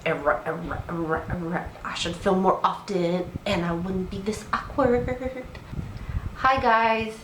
I should film more often and I wouldn't be this awkward. Hi guys,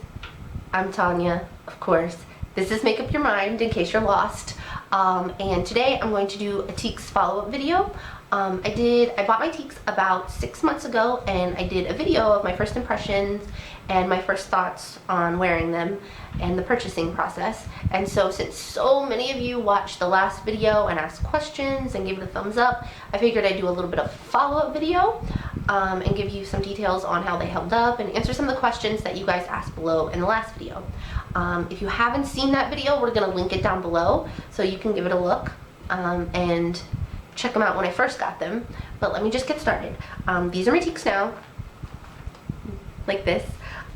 I'm Tonya, of course. This is Make Up Your Mind in case you're lost. And today I'm going to do a Tieks follow-up video. I bought my Tieks about 6 months ago, and I did a video of my first impressions and my first thoughts on wearing them and the purchasing process. And so since so many of you watched the last video and asked questions and gave it a thumbs up, I figured I'd do a little bit of follow-up video and give you some details on how they held up and answer some of the questions that you guys asked below in the last video. If you haven't seen that video, we're gonna link it down below so you can give it a look and check them out when I first got them. But let me just get started. These are my Tieks now, like this,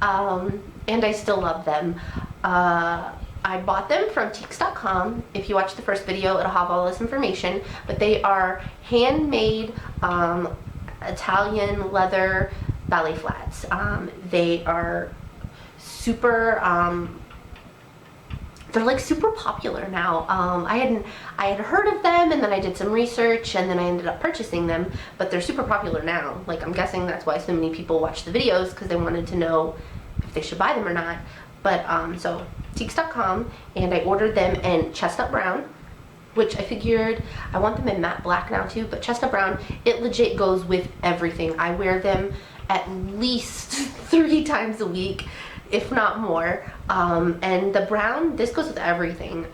and I still love them. I bought them from Tieks.com. If you watch the first video, it'll have all this information, but they are handmade Italian leather ballet flats. They are super, they're like super popular now. I had heard of them, and then I did some research, and then I ended up purchasing them, but they're super popular now. Like, I'm guessing that's why so many people watch the videos, because they wanted to know if they should buy them or not. But so Tieks.com, and I ordered them in chestnut brown, which I figured I want them in matte black now too, but chestnut brown, it legit goes with everything. I wear them at least 3 times a week, if not more. And the brown, this goes with everything.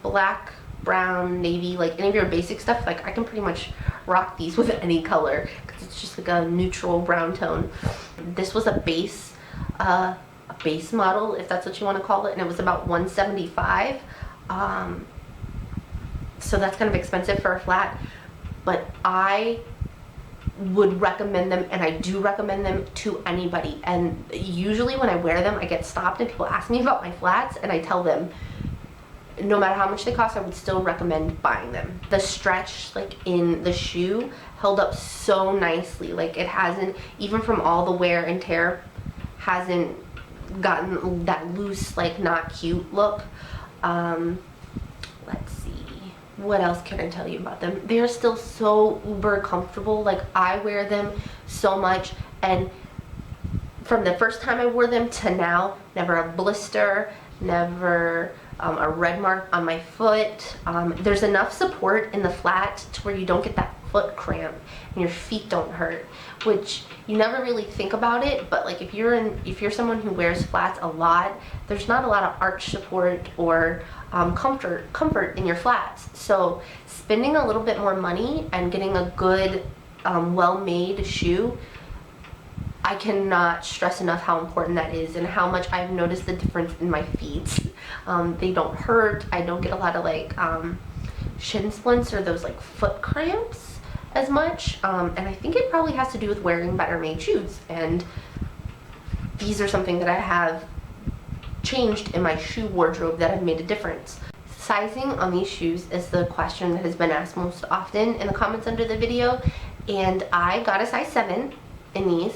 Black, brown, navy, like any of your basic stuff, like I can pretty much rock these with any color because it's just like a neutral brown tone. This was a base model, if that's what you want to call it, and it was about $175. So that's kind of expensive for a flat, but I would recommend them, and I do recommend them to anybody. And usually when I wear them, I get stopped and people ask me about my flats, and I tell them no matter how much they cost, I would still recommend buying them. The stretch, like in the shoe, held up so nicely. Like, it hasn't, even from all the wear and tear, hasn't gotten that loose, like not cute look. Let's see, what else can I tell you about them? They're still so uber comfortable. Like, I wear them so much, and from the first time I wore them to now, never a blister, never a red mark on my foot. There's enough support in the flat to where you don't get that foot cramp and your feet don't hurt, which you never really think about it, but like if you're someone who wears flats a lot, there's not a lot of arch support or comfort in your flats. So spending a little bit more money and getting a good well-made shoe, I cannot stress enough how important that is and how much I've noticed the difference in my feet. They don't hurt. I don't get a lot of like shin splints or those like foot cramps as much, and I think it probably has to do with wearing better made shoes, and these are something that I have changed in my shoe wardrobe that have made a difference. Sizing on these shoes is the question that has been asked most often in the comments under the video, and I got a size 7 in these,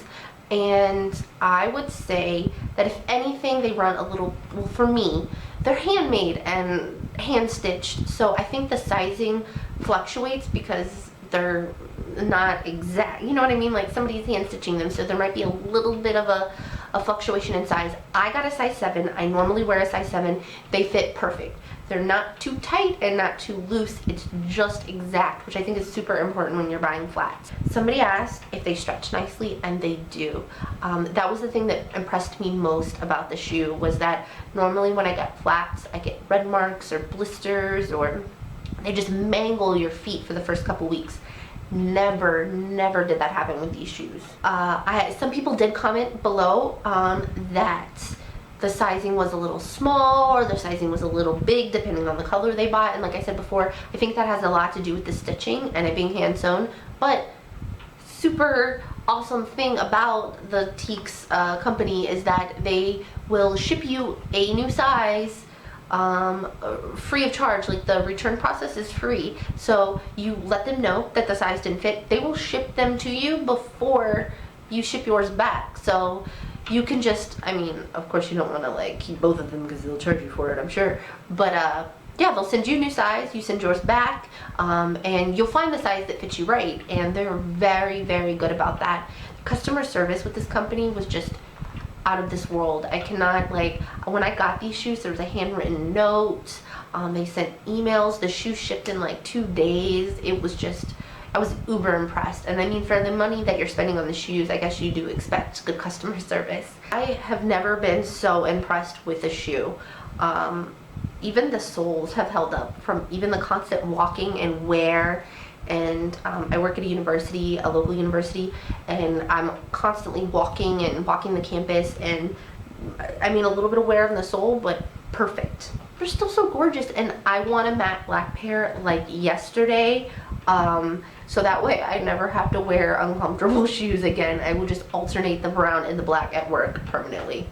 and I would say that if anything, they run a little, well, for me, they're handmade and hand stitched, so I think the sizing fluctuates because they're not exact, you know what I mean? Like, somebody's hand stitching them, so there might be a little bit of a fluctuation in size. I got a size 7. I normally wear a size 7. They fit perfect. They're not too tight and not too loose. It's just exact, which I think is super important when you're buying flats. Somebody asked if they stretch nicely, and they do. That was the thing that impressed me most about the shoe, was that normally when I get flats, I get red marks or blisters, or they just mangle your feet for the first couple weeks. Never did that happen with these shoes. Some people did comment below that the sizing was a little small or the sizing was a little big, depending on the color they bought. And like I said before, I think that has a lot to do with the stitching and it being hand sewn. But super awesome thing about the Tieks company is that they will ship you a new size free of charge. Like, the return process is free, so you let them know that the size didn't fit. They will ship them to you before you ship yours back, so you can just, I mean, of course you don't want to like keep both of them because they'll charge you for it, I'm sure, but yeah, they'll send you a new size, you send yours back, and you'll find the size that fits you right, and they're very, very good about that. Customer service with this company was just out of this world. I cannot, like, when I got these shoes, there was a handwritten note, they sent emails, the shoes shipped in like 2 days. It was just, I was uber impressed. And I mean, for the money that you're spending on the shoes, I guess you do expect good customer service. I have never been so impressed with a shoe. Even the soles have held up from even the constant walking and wear. And I work at a university, a local university, and I'm constantly walking the campus, and I mean, a little bit of wear on the sole, but perfect. They're still so gorgeous, and I want a matte black pair like yesterday, so that way I never have to wear uncomfortable shoes again. I will just alternate the brown and the black at work permanently.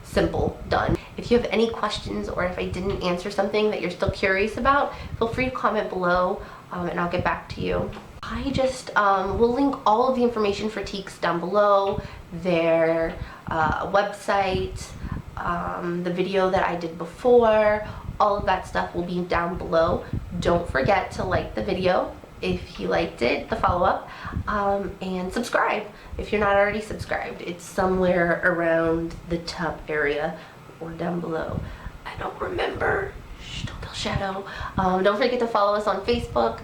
Simple, done. If you have any questions, or if I didn't answer something that you're still curious about, feel free to comment below, and I'll get back to you. I just will link all of the information for Tieks down below, their website, the video that I did before, all of that stuff will be down below. Don't forget to like the video if you liked it, the follow-up, and subscribe if you're not already subscribed. It's somewhere around the top area or down below. I don't remember. Shh, don't tell Shadow. Don't forget to follow us on Facebook,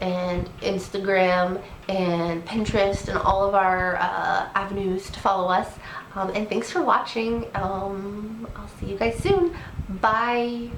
and Instagram and Pinterest and all of our avenues to follow us. And thanks for watching. I'll see you guys soon. Bye.